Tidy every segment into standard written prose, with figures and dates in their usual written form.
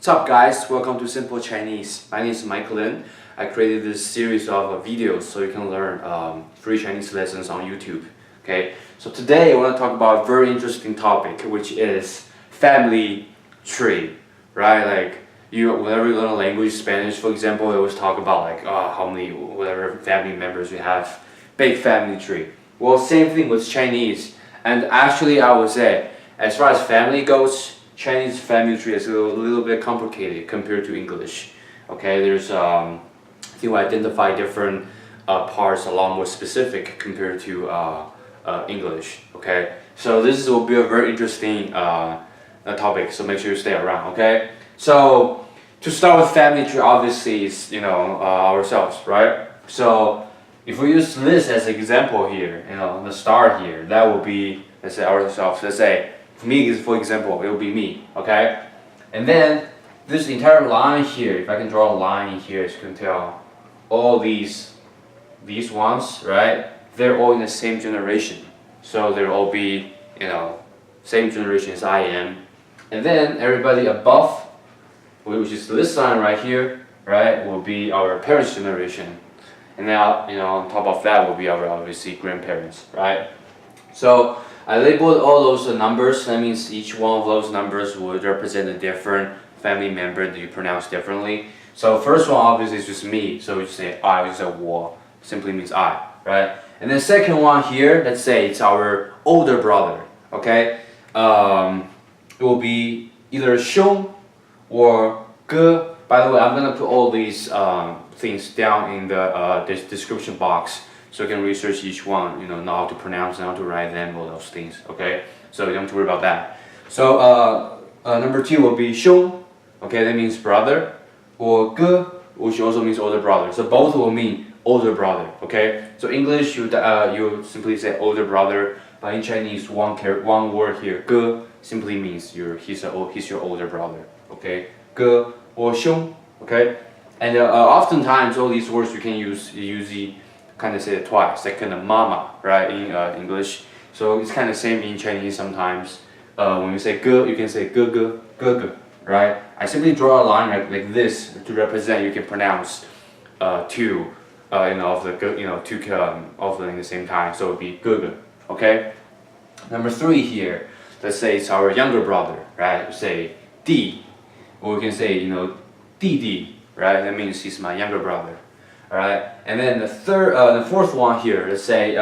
What's up guys, welcome to Simple Chinese. My name is Michael Lin. I created this series of videos so you can learn free Chinese lessons on YouTube. Okay, so today I want to talk about a very interesting topic, which is family tree, right? Like whenever you learn a language, Spanish for example, we always talk about like how many whatever family members you have, big family tree. Well, same thing with Chinese, and actually I would say as far as family goes, Chinese family tree is a little bit complicated compared to English. Okay, there's you identify different parts a lot more specific compared to English. Okay, so this will be a very interesting topic. So make sure you stay around. Okay, so to start with family tree, obviously is ourselves, right? So if we use this as an example here, the star here, that will be, let's say, ourselves. Let's say. Me, for example, it will be me, okay? And then this entire line here, if I can draw a line here, as you can tell, all these ones, right? They're all in the same generation, so they'll all be, same generation as I am. And then everybody above, which is this line right here, right, will be our parents' generation. And now, on top of that will be our obviously grandparents, right? So I labeled all those numbers. That means each one of those numbers would represent a different family member that you pronounce differently. So first one obviously is just me. So we just say I, which is a 我, simply means I, right? And then second one here, let's say it's our older brother, okay? It will be either 兄 or 哥. By the way, I'm gonna put all these things down in the description box, so you can research each one, know how to pronounce and how to write them, all those things, okay? So you don't have to worry about that. So number 2 will be 兄, okay, that means brother, or 哥, which also means older brother. So both will mean older brother, okay? So English, you simply say older brother, but in Chinese, one word here, 哥, simply means he's your older brother, okay? 哥 or 兄, okay? And oftentimes all these words you can usually kind of say it twice, like kind of mama, right, in English. So it's kind of same in Chinese sometimes. When you say 哥, you can say 哥哥, right? I simply draw a line like this to represent you can pronounce two, of the two of them in the same time. So it would be 哥哥, okay? Number 3 here, let's say it's our younger brother, right? We say 弟, or we can say 弟弟, right? That means he's my younger brother. Alright, and then the fourth one here, let's say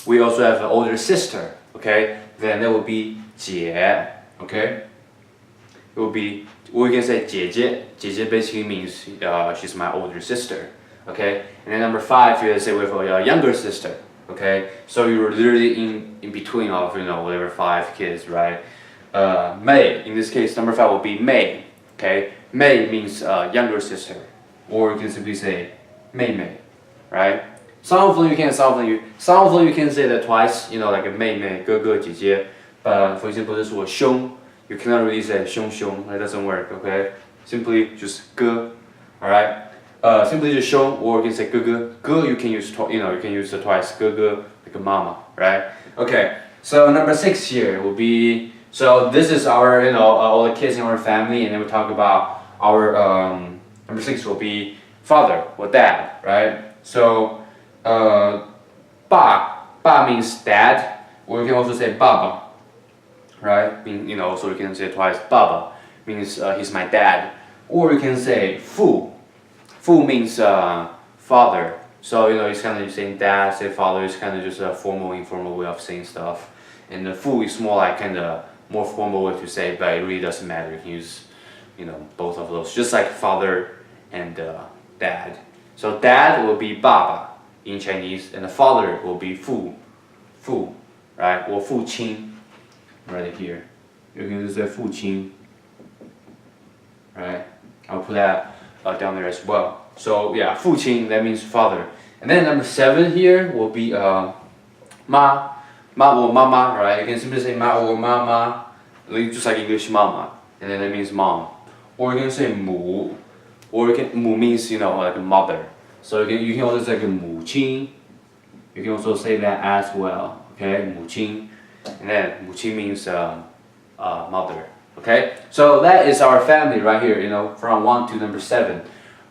we also have an older sister, okay? Then that would be 姐, okay? It would be, or we can say 姐姐. 姐姐 basically means she's my older sister, okay? And then number 5 here, let's say we have a younger sister, okay? So you're literally in between of whatever 5 kids, right? Mei, in this case, number 5 will be Mei, okay? Mei means younger sister, or you can simply say 妹妹, right? Some of them you can say that twice, like a 妹妹, 哥哥, 姐姐. But for example, this word 兄, you cannot really say 兄兄. That doesn't work, okay? Simply just 哥, alright? Simply just 兄, or you can say 哥哥. 哥 you can use it twice. 哥哥, like a mama, right? Okay. So number 6 here will be, so this is our all the kids in our family, and then we talk about our number 6 will be father or dad, right? So, 爸 means dad, or you can also say 爸爸, right? So you can say it twice. 爸爸 means he's my dad, or you can say 父. 父 means father. So it's kind of saying dad, say father. It's kind of just a formal, informal way of saying stuff. And the 父 is more like kind of more formal way to say, but it really doesn't matter. You can use both of those, just like father and dad. So dad will be 爸爸 in Chinese, and the father will be 父, right? Or 父亲, right here. You can use the 父亲, right? I'll put that down there as well. So yeah, 父亲, that means father. And then number 7 here will be 妈 or mama, right? You can simply say 妈 or mama, just like English mama, and then that means mom. Or you can say 母. Or mu means like a mother, so you can also say 母亲. You can also say that as well, okay? 母亲, and then 母亲 means mother, Okay, so that is our family right here, from 1 to number 7.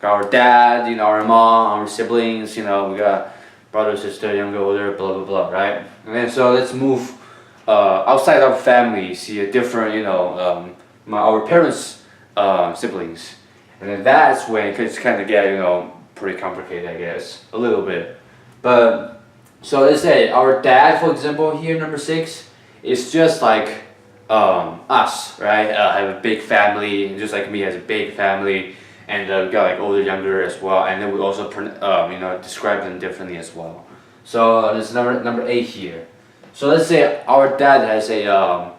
Got our dad, our mom, our siblings, we got brother, sister, younger, older, blah, blah, blah, right? And then, so let's move outside our family, see a different, our parents' siblings. And then that's when it could kind of get, pretty complicated, I guess, a little bit. But, so let's say our dad, for example, here, number 6, is just like us, right? Have a big family, just like me, has a big family, and we got like older, younger as well, and then we also describe them differently as well. So this number 8 here. So let's say our dad has an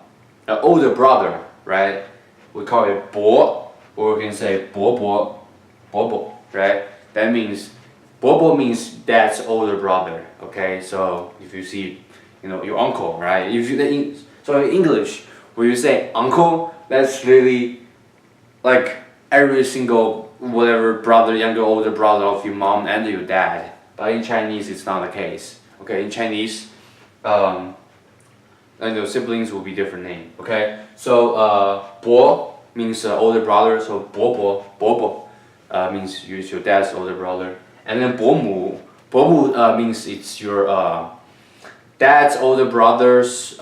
older brother, right? We call it 伯, or we can say 伯伯, right? That means 伯伯 means dad's older brother. Okay, so if you see, your uncle, right? So in English, when you say uncle, that's really like every single whatever brother, younger, older brother of your mom and your dad. But in Chinese, it's not the case. Okay, in Chinese, and the siblings will be different name. Okay, so 伯 means older brother, so 伯伯 means it's your dad's older brother, and then 伯母 means it's your dad's older brother's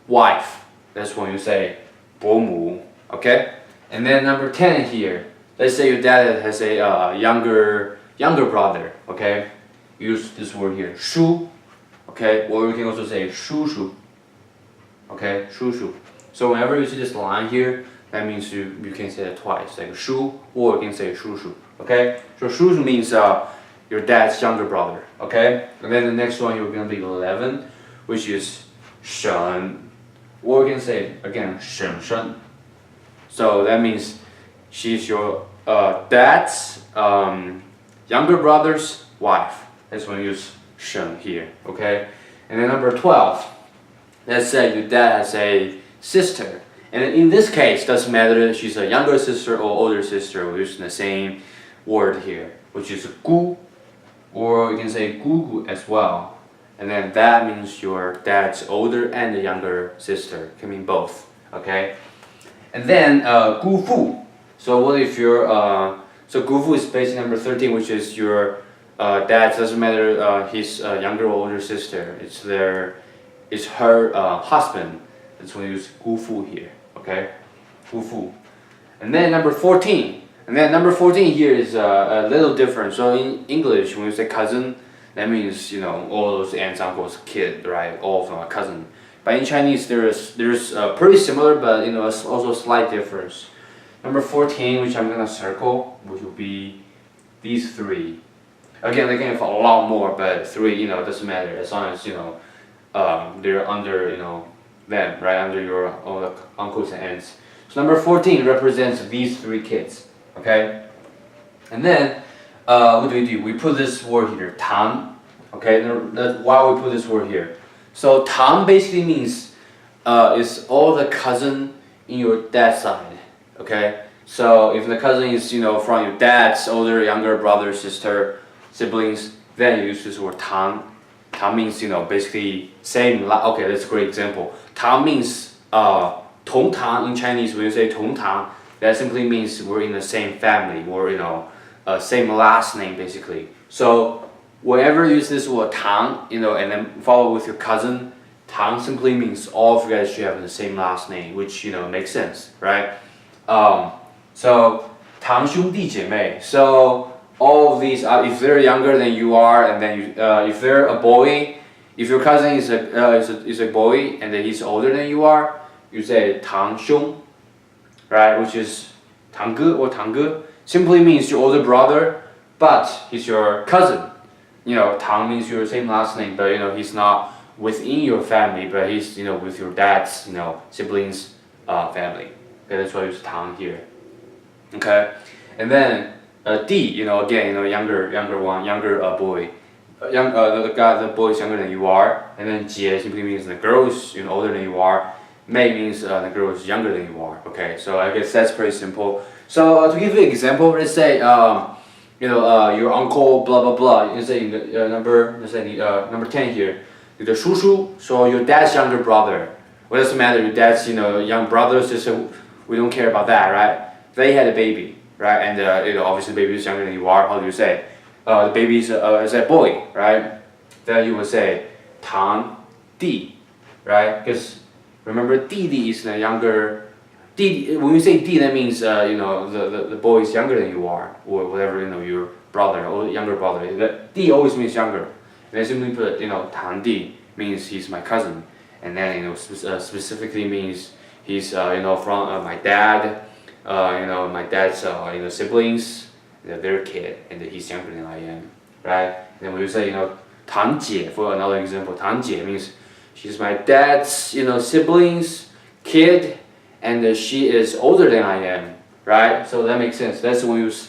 wife. That's when you say 伯母, okay? And then number 10 here. Let's say your dad has a younger brother, okay? Use this word here, 叔, okay? Or you can also say 叔叔, okay? 叔叔. So whenever you see this line here, that means you can say it twice, like 叔, or you can say 叔叔, okay? So 叔叔means your dad's younger brother, okay? And then the next one you're gonna be 11, which is 婶. Or you can say again 婶婶. So that means she's your dad's younger brother's wife. That's when you use 婶 here, okay? And then number 12. Let's say your dad has a sister, and in this case, doesn't matter if she's a younger sister or older sister. We're using the same word here, which is 姑, or you can say 姑姑 as well. And then that means your dad's older and the younger sister. Can mean both, okay? And then 姑父. So what if your so 姑父is basically number 13, which is your dad. Doesn't matter his younger or older sister. It's her husband. That's when you use 姑父 here, okay? 姑父. And then number 14. And then number 14 here is a little different. So in English, when you say cousin, that means all those aunts, uncles, kid, right? All of them are cousin. But in Chinese, there's pretty similar, but it's also a slight difference. Number 14, which I'm gonna circle, which will be these 3. Again, they can have a lot more, but 3, doesn't matter as long as they're under them, right, under your uncles and aunts. So number 14 represents these 3 kids, okay? And then what do? We put this word here, 堂, okay? That's why we put this word here. So 堂 basically means it's all the cousin in your dad's side, okay? So if the cousin is from your dad's older, younger brother, sister, siblings, then you use this word 堂. 堂 means basically same. Okay, that's a great example. 堂 means 同堂 in Chinese. When you say 同堂, that simply means we're in the same family, or same last name basically. So whenever you use this word 堂, and then follow with your cousin, 堂 simply means all of you guys should have the same last name, which makes sense, right? So 堂兄弟姐妹. So all of these, if they're younger than you are, and then if they're a boy, if your cousin is a boy and then he's older than you are, you say 堂兄, right? Which is 堂哥 or 堂哥. Simply means your older brother, but he's your cousin. 堂 means your same last name, but he's not within your family, but he's with your dad's siblings family. Okay, that's why I use 堂 here. Okay, and then 弟, again, younger boy. The boy is younger than you are, and then 姐 simply means the girl is older than you are. Mei means the girl is younger than you are. Okay, so I guess that's pretty simple. So to give you an example, let's say your uncle blah blah blah. You say number 10 here. 你的叔叔, so your dad's younger brother, What does it matter? Your dad's, young brother, sister. We don't care about that, right? They had a baby, right? And obviously, the baby is younger than you are. How do you say? The baby is a boy, right? Then you would say 堂弟, right? Because remember, 弟弟 is the younger. 弟, when we say 弟, that means the boy is younger than you are, or whatever, your brother or younger brother. The 弟 always means younger. And then simply put, 堂弟 means he's my cousin, and then specifically means he's from my dad, my dad's siblings, their kid, and he's younger than I am, right? And then we would say 堂姐 for another example. 堂姐 means she's my dad's siblings, kid, and she is older than I am, right? So that makes sense. That's when we use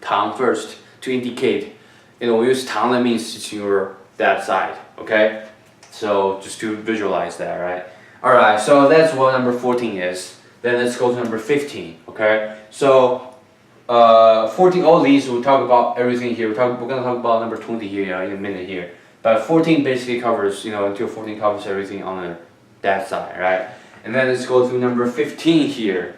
堂 first to indicate. We use 堂 that means it's your dad's side, okay? So just to visualize that, right? All right. So that's what number 14 is. Then let's go to number 15, okay? So 14, all these we'll talk about everything here. We're gonna talk about number 20 here in a minute here. But 14 basically covers, until 14 covers everything on the dad side, right? And then let's go to number 15 here,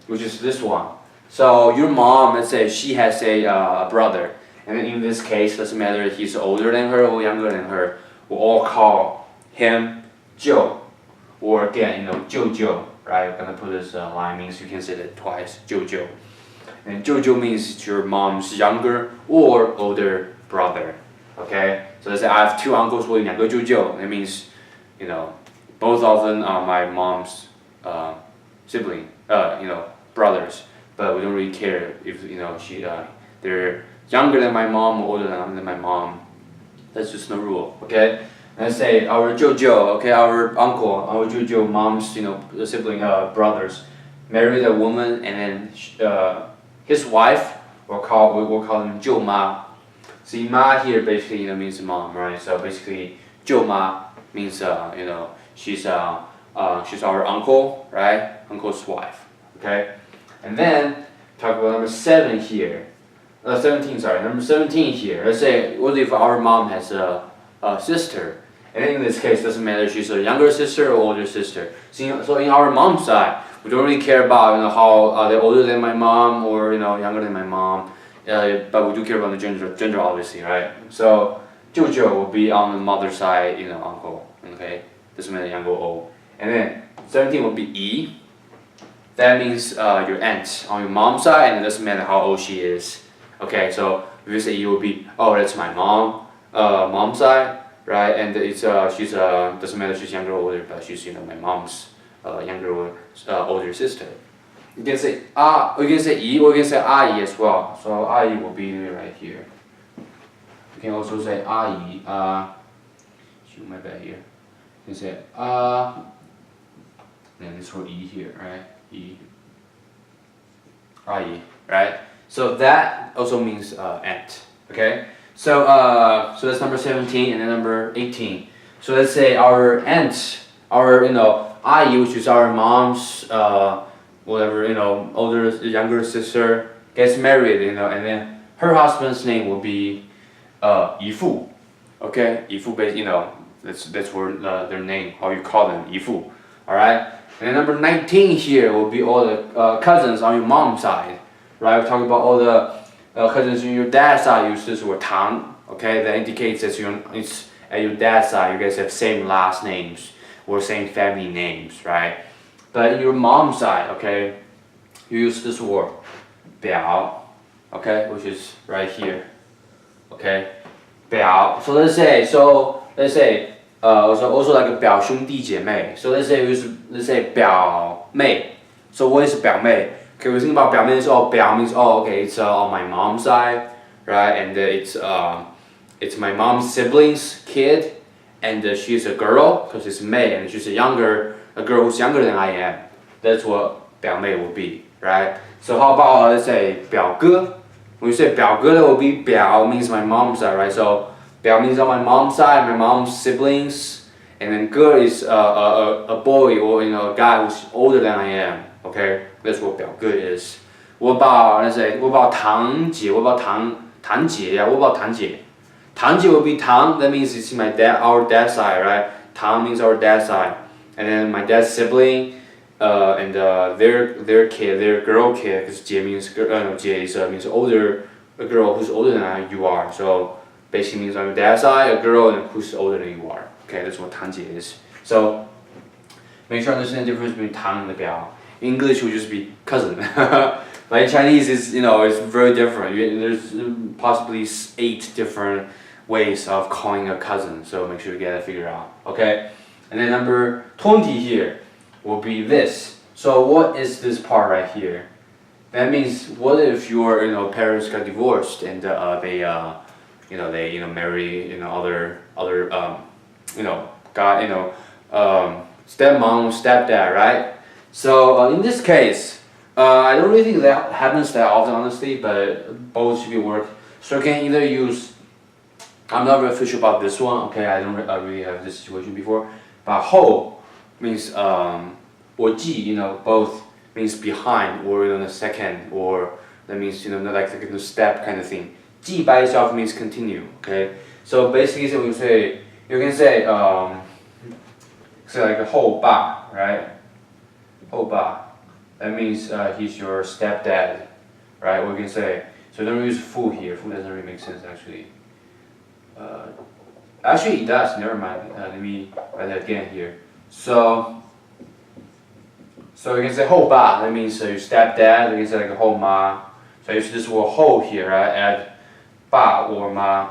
which is this one. So your mom, let's say she has a brother, and then in this case, doesn't matter if he's older than her or younger than her, we'll all call him Joe, or again, Jojo, right? I'm gonna put this line means you can say that twice, Jojo. And Jojo means it's your mom's younger or older brother. Okay, so let's say I have two uncles with 两个舅舅. That means, both of them are my mom's sibling, brothers. But we don't really care if they're younger than my mom or older than my mom. That's just no rule. Okay. Let's say our Jojo, okay, our uncle, our Jojo mom's, sibling, brothers, married a woman, and then his wife, we'll call him 舅妈. See, ma here basically, means mom, right? So basically, 舅妈 means, she's our uncle, right? Uncle's wife, okay? And then talk about number 7 here. 17, sorry, number 17 here. Let's say, what if our mom has a sister? And in this case, it doesn't matter if she's a younger sister or older sister. So in our mom's side, we don't really care about how they're older than my mom or younger than my mom, but we do care about the gender obviously, right? So 舅舅 will be on the mother's side, uncle. Okay, doesn't matter young or old. And then 17 will be 姨. That means your aunt on your mom's side, and it doesn't matter how old she is. Okay, so if you say 姨 will be, oh, that's my mom's side. Right, and it's she's doesn't matter if she's younger or older, but she's my mom's younger or older sister. You can say you can say 姨, or you can say 阿姨 as well. So 阿姨 will be right here. You can also say 阿姨. Shoot my bad here. You can say then it's for 姨 here, right? 姨. 阿姨, right? So that also means aunt. Okay. So that's number 17, and then number 18. So let's say our aunt, our阿姨, which is our mom's whatever older younger sister, gets married, and then her husband's name will be 姨父. Okay, 姨父 that's where their name, how you call them, 姨父. All right. And then number 19 here will be all the cousins on your mom's side, right? We're talking about all the cousins on your dad's side use this word 堂. Okay, that indicates that it's at your dad's side, you guys have same last names or same family names, right? But in your mom's side, okay, you use this word 表, okay, which is right here. Okay, 表. So let's say also like a 表兄弟姐妹. So let's say 表妹. So what is 表妹? Okay, we think about 表妹, so 表means okay, it's on my mom's side, right? And it's my mom's siblings' kid, and she's a girl because it's May, and she's a girl who's younger than I am. That's what 表妹 will be, right? So how about let's say 表哥? When you say 表哥, that will be 表 means my mom's side, right? So 表 means on my mom's side, my mom's siblings, and then 哥 is a boy or a guy who's older than I am. Okay, that's what 表哥 is. What about 堂姐? What about 堂姐? Yeah, what about 堂姐? 堂姐 will be 堂, that means it's our dad's side, right? 堂 means our dad's side. and then my dad's sibling, and their kid, their girl kid, because 姐 means no, 姐 is means older, a girl who's older than you are. So basically means on your dad's side, a girl and who's older than you are. Okay, that's what 堂姐 is. So make sure you understand the difference between 堂 and the 表. English would just be cousin. Like Chinese is, it's very different. There's possibly 8 different ways of calling a cousin. So make sure you get that figured out. Okay, and then number 20 here will be this. So what is this part right here? That means what if your parents got divorced and they marry other got stepmom, stepdad, right? So in this case, I don't really think that happens that often, honestly, but both should be work. So you can either use, I'm not very official about this one, okay, I don't really have this situation before, but 后 means or 继, both means behind or the second, or that means like the step kind of thing. 继 by itself means continue, okay? So basically, so you can say like 后爸, right? 后爸. That means he's your stepdad, right? Or you can say, so don't use 父 here. 父 doesn't really make sense actually. Actually it does, never mind. Let me write that again here. So you can say 后爸, that means your stepdad. You can say like 后妈. So I use this word 后 here, right? Add 爸 or 妈,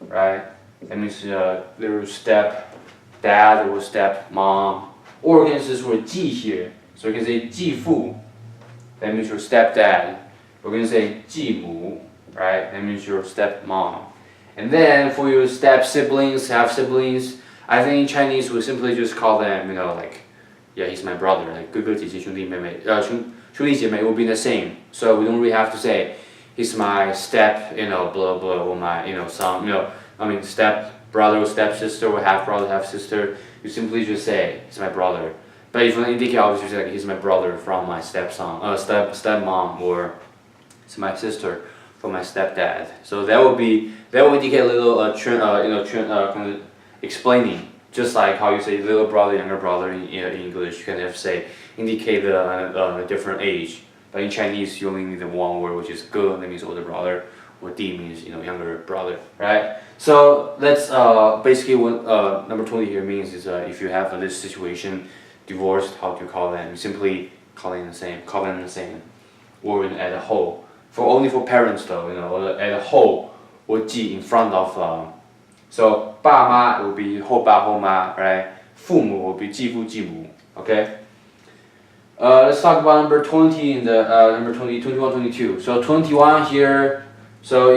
right? That means little stepdad or stepmom. Or you can use this word 继 here. So you can say 继父, that means your stepdad. We're going to say 继母, right? That means your stepmom. And then for your step siblings, half siblings, I think in Chinese we simply just call them, like, yeah, he's my brother. Like 哥哥姐姐兄弟妹妹, 兄弟姐妹 will be the same. So we don't really have to say he's my step, blah blah, or my, step brother or step sister or half brother, half sister. You simply just say he's my brother. But if you indicate, obviously, like he's my brother from my stepmom, or it's my sister from my stepdad. So that will indicate a little kind of explaining, just like how you say little brother, younger brother in English. You can have to indicate the different age. But in Chinese, you only need the one word, which is 哥, that means older brother, or 弟 means younger brother, right? So that's basically what number 20 here means is if you have this situation. Divorced, how do you call them? You simply call them the same, or add a 后. Only for parents though, add a 后or 继 in front of. So 爸妈 will be 后爸后妈, right? 父母 will be 继父继母, okay? Let's talk about number 20 and number 20, 21, 22. So 21 here. So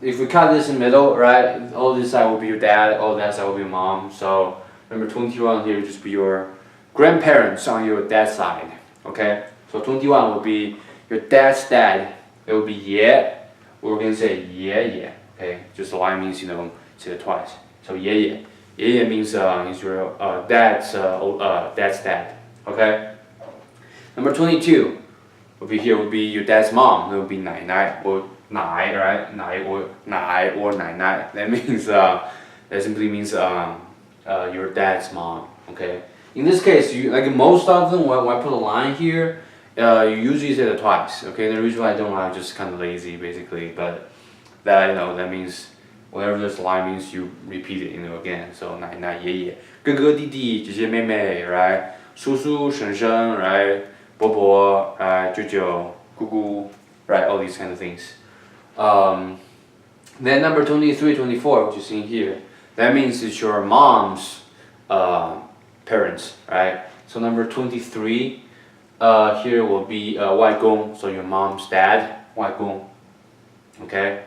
if we cut this in the middle, right? All this side will be your dad, all that side will be your mom. So number 21 here will just be your grandparents on your dad's side, okay? So 21 will be your dad's dad. It will be 爷, or we're gonna say 爷爷, okay? Just the line means say it twice. So 爷爷, 爷爷means he's your dad's dad, okay? Number 22 will be your dad's mom. It will be 奶奶 or 奶, right? 奶 or 奶奶. That means that simply means your dad's mom, okay? In this case, most of them, when I put a line here, you usually say it twice. Okay, the reason why I don't, I'm just kind of lazy, basically. But that that means whatever this line means, you repeat it, again. So 奶奶爷爷哥哥弟弟姐姐妹妹 right? 叔叔婶婶 right? 伯伯 right? 舅舅姑姑 right? All these kind of things. Then number 23, 24, which is in here, that means it's your mom's parents, right? So number 23 here will be 外公, so your mom's dad, 外公, okay?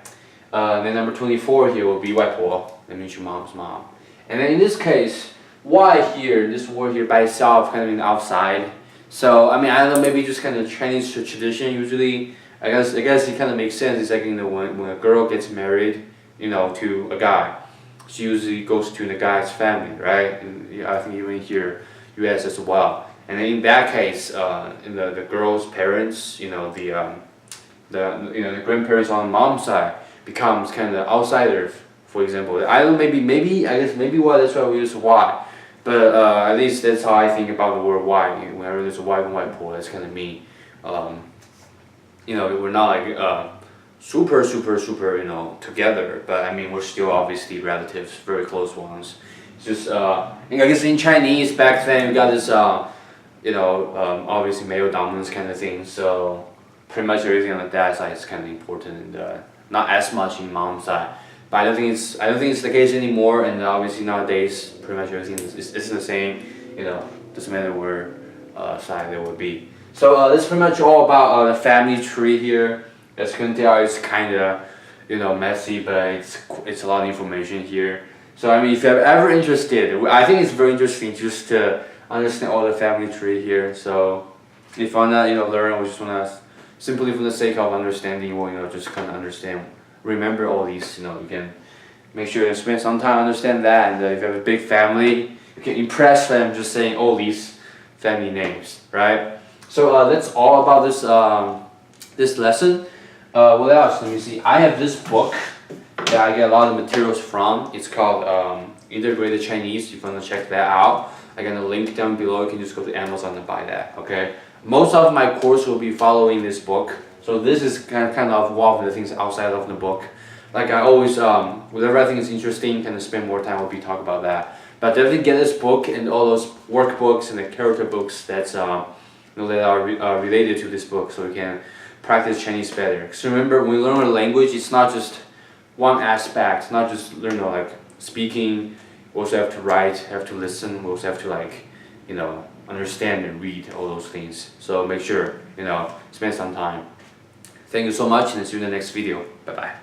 Then number 24 here will be 外婆, that means your mom's mom. And then in this case, why here, this word here by itself kind of in the outside. So I don't know, maybe just kind of Chinese tradition usually. I guess it kind of makes sense. It's like when a girl gets married, to a guy, she usually goes to the guy's family, right? And I think even here, U.S. as well. And in that case, in the girl's parents, the grandparents on the mom's side becomes kind of outsiders. For example, I don't know, maybe why that's why we use why. But at least that's how I think about the word white. Whenever there's a white and white pool, that's kind of me. We're not like super, together, but I mean, we're still obviously relatives, very close ones. It's just, I guess in Chinese back then, we got this, obviously male dominance kind of thing, so pretty much everything on the dad side is kind of important, and not as much in mom's side. But I don't think it's the case anymore, and obviously nowadays, pretty much everything is the same, doesn't matter where side there would be. So that's pretty much all about the family tree here. As you can tell, it's kind of, messy, but it's a lot of information here. So I mean, if you're ever interested, I think it's very interesting just to understand all the family tree here. So if you wanna, learn, or just wanna simply for the sake of understanding, or just kind of understand, remember all these, you can make sure you spend some time understand that. And if you have a big family, you can impress them just saying all these family names, right? So that's all about this lesson. What else? Let me see. I have this book that I get a lot of materials from. It's called Integrated Chinese. If you want to check that out, I got a link down below. You can just go to Amazon and buy that. Okay. Most of my course will be following this book. So this is kind of one of the things outside of the book. Like I always, whatever I think is interesting, kind of spend more time will be talk about that. But definitely get this book and all those workbooks and the character books that's that are related to this book, so you can practice Chinese better. Because remember, when we learn a language, it's not just one aspect. It's not just like speaking. We also have to write, have to listen. We also have to understand and read all those things. So make sure spend some time. Thank you so much, and see you in the next video. Bye bye.